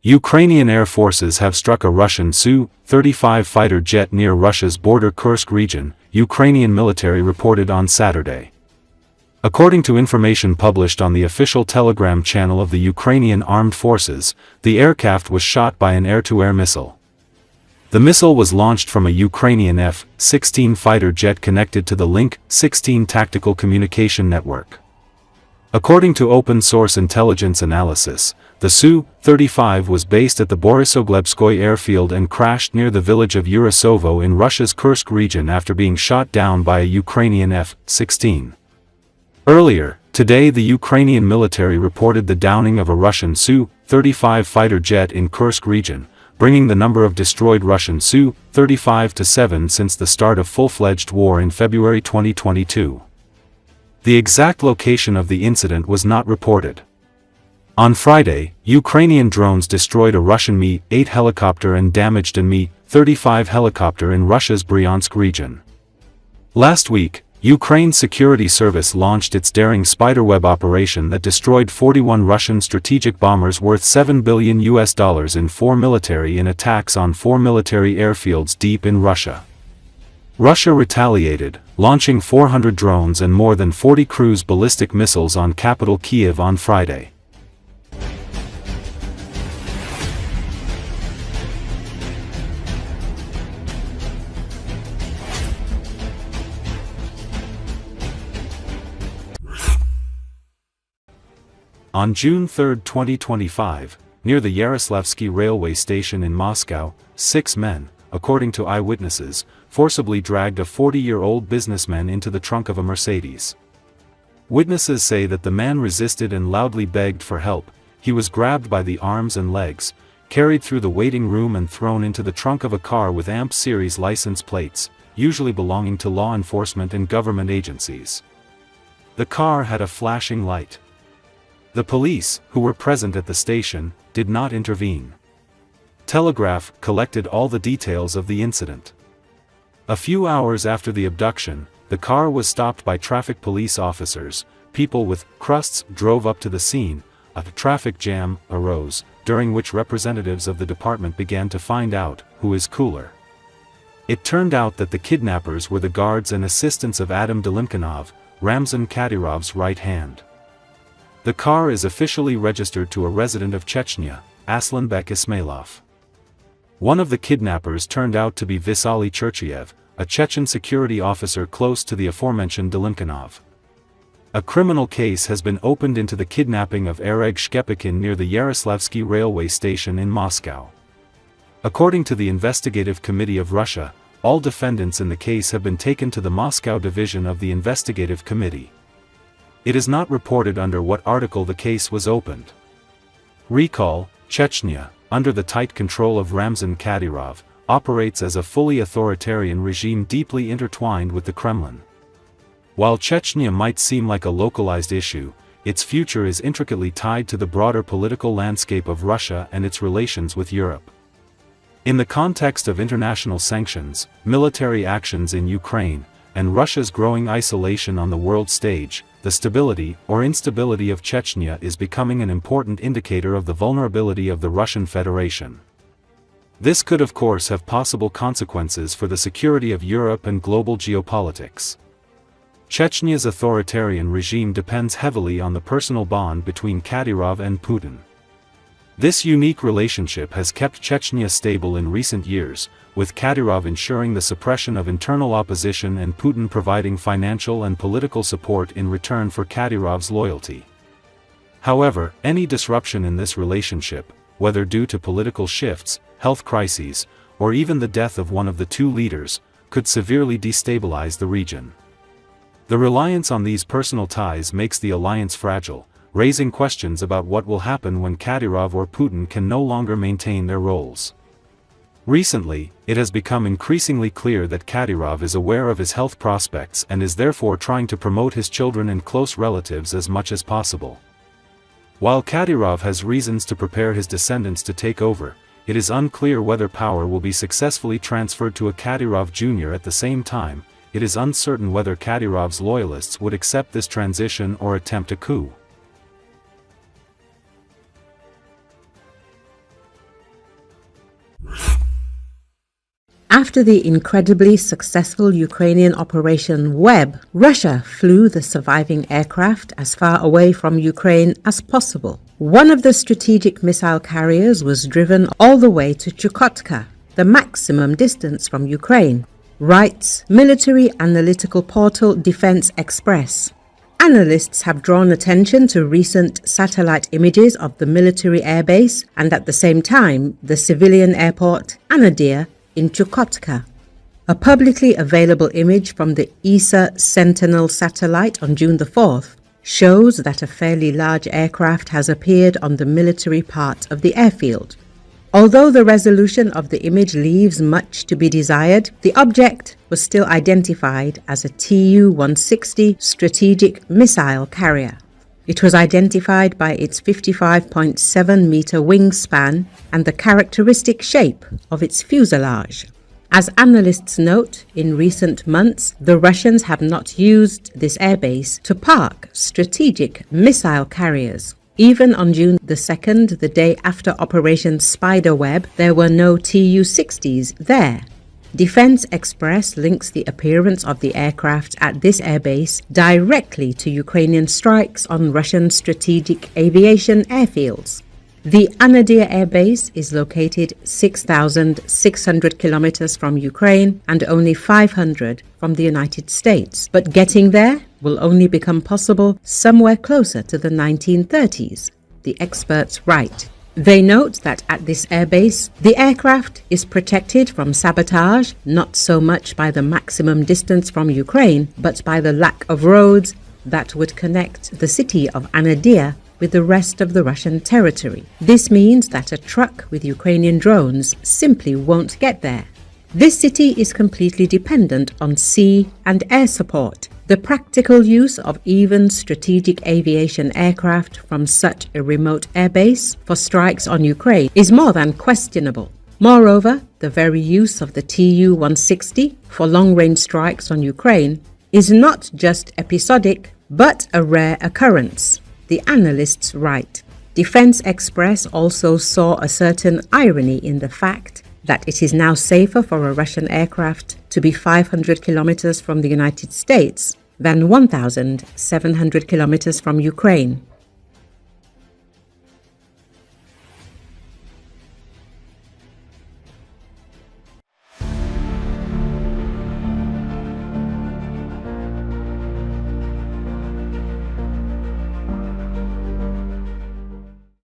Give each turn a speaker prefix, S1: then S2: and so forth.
S1: Ukrainian air forces have struck a Russian Su-35 fighter jet near Russia's border Kursk region, Ukrainian military reported on Saturday. According to information published on the official Telegram channel of the Ukrainian Armed Forces, the aircraft was shot by an air-to-air missile. The missile was launched from a Ukrainian F-16 fighter jet connected to the Link-16 tactical communication network. According to open-source intelligence analysis, the Su-35 was based at the Borisoglebskoye airfield and crashed near the village of Urasovo in Russia's Kursk region after being shot down by a Ukrainian F-16. Earlier, today the Ukrainian military reported the downing of a Russian Su-35 fighter jet in Kursk region, bringing the number of destroyed Russian Su-35 to 7 since the start of full-fledged war in February 2022. The exact location of the incident was not reported. On Friday, Ukrainian drones destroyed a Russian Mi-8 helicopter and damaged a Mi-35 helicopter in Russia's Bryansk region. Last week, Ukraine's security service launched its daring spiderweb operation that destroyed 41 Russian strategic bombers worth $7 billion in 4 military in attacks on 4 military airfields deep in Russia. Russia retaliated, launching 400 drones and more than 40 cruise ballistic missiles on capital Kiev on Friday. On June 3, 2025, near the Yaroslavsky railway station in Moscow, 6 men, according to eyewitnesses, forcibly dragged a 40-year-old businessman into the trunk of a Mercedes. Witnesses say that the man resisted and loudly begged for help. He was grabbed by the arms and legs, carried through the waiting room and thrown into the trunk of a car with AMP series license plates, usually belonging to law enforcement and government agencies. The car had a flashing light. The police, who were present at the station, did not intervene. Telegraph collected all the details of the incident. A few hours after the abduction, the car was stopped by traffic police officers. People with crusts drove up to the scene. A traffic jam arose, during which representatives of the department began to find out who is cooler. It turned out that the kidnappers were the guards and assistants of Adam Delimkanov, Ramzan Kadyrov's right hand. The car is officially registered to a resident of Chechnya, Aslanbek Ismailov. One of the kidnappers turned out to be Vitaly Cherchayev, a Chechen security officer close to the aforementioned Delimkanov. A criminal case has been opened into the kidnapping of Oleg Shchepikin near the Yaroslavsky railway station in Moscow. According to the Investigative Committee of Russia, all defendants in the case have been taken to the Moscow division of the Investigative Committee. It is not reported under what article the case was opened. Recall, Chechnya, under the tight control of Ramzan Kadyrov, operates as a fully authoritarian regime deeply intertwined with the Kremlin. While Chechnya might seem like a localized issue, its future is intricately tied to the broader political landscape of Russia and its relations with Europe. In the context of international sanctions, military actions in Ukraine, and Russia's growing isolation on the world stage, the stability or instability of Chechnya is becoming an important indicator of the vulnerability of the Russian Federation. This could of course have possible consequences for the security of Europe and global geopolitics. Chechnya's authoritarian regime depends heavily on the personal bond between Kadyrov and Putin. This unique relationship has kept Chechnya stable in recent years, with Kadyrov ensuring the suppression of internal opposition and Putin providing financial and political support in return for Kadyrov's loyalty. However, any disruption in this relationship, whether due to political shifts, health crises, or even the death of one of the two leaders, could severely destabilize the region. The reliance on these personal ties makes the alliance fragile, raising questions about what will happen when Kadyrov or Putin can no longer maintain their roles. Recently, it has become increasingly clear that Kadyrov is aware of his health prospects and is therefore trying to promote his children and close relatives as much as possible. While Kadyrov has reasons to prepare his descendants to take over, it is unclear whether power will be successfully transferred to a Kadyrov Jr. At the same time, it is uncertain whether Kadyrov's loyalists would accept this transition or attempt a coup.
S2: after the incredibly successful Ukrainian Operation Web, Russia flew the surviving aircraft as far away from Ukraine as possible. One of the strategic missile carriers was driven all the way to Chukotka, the maximum distance from Ukraine, writes military analytical portal Defense Express. Analysts have drawn attention to recent satellite images of the military airbase and at the same time the civilian airport Anadyr in Chukotka. A publicly available image from the ESA Sentinel satellite on June the 4th shows that a fairly large aircraft has appeared on the military part of the airfield. Although the resolution of the image leaves much to be desired, the object was still identified as a Tu-160 strategic missile carrier. It was identified by its 55.7-meter wingspan and the characteristic shape of its fuselage. As analysts note, in recent months, the Russians have not used this airbase to park strategic missile carriers. Even on June the 2nd, the day after Operation Spiderweb, there were no Tu-60s there. Defense Express links the appearance of the aircraft at this airbase directly to Ukrainian strikes on Russian strategic aviation airfields. The Anadyr airbase is located 6,600 kilometers from Ukraine and only 500 from the United States, but getting there will only become possible somewhere closer to the 1930s, the experts write. They note that at this airbase, the aircraft is protected from sabotage not so much by the maximum distance from Ukraine, but by the lack of roads that would connect the city of Anadyr with the rest of the Russian territory. This means that a truck with Ukrainian drones simply won't get there. This city is completely dependent on sea and air support. The practical use of even strategic aviation aircraft from such a remote airbase for strikes on Ukraine is more than questionable. Moreover, the very use of the Tu-160 for long-range strikes on Ukraine is not just episodic, but a rare occurrence, the analysts write. Defense Express also saw a certain irony in the fact that it is now safer for a Russian aircraft to be 500 kilometers from the United States than 1,700 kilometers from Ukraine.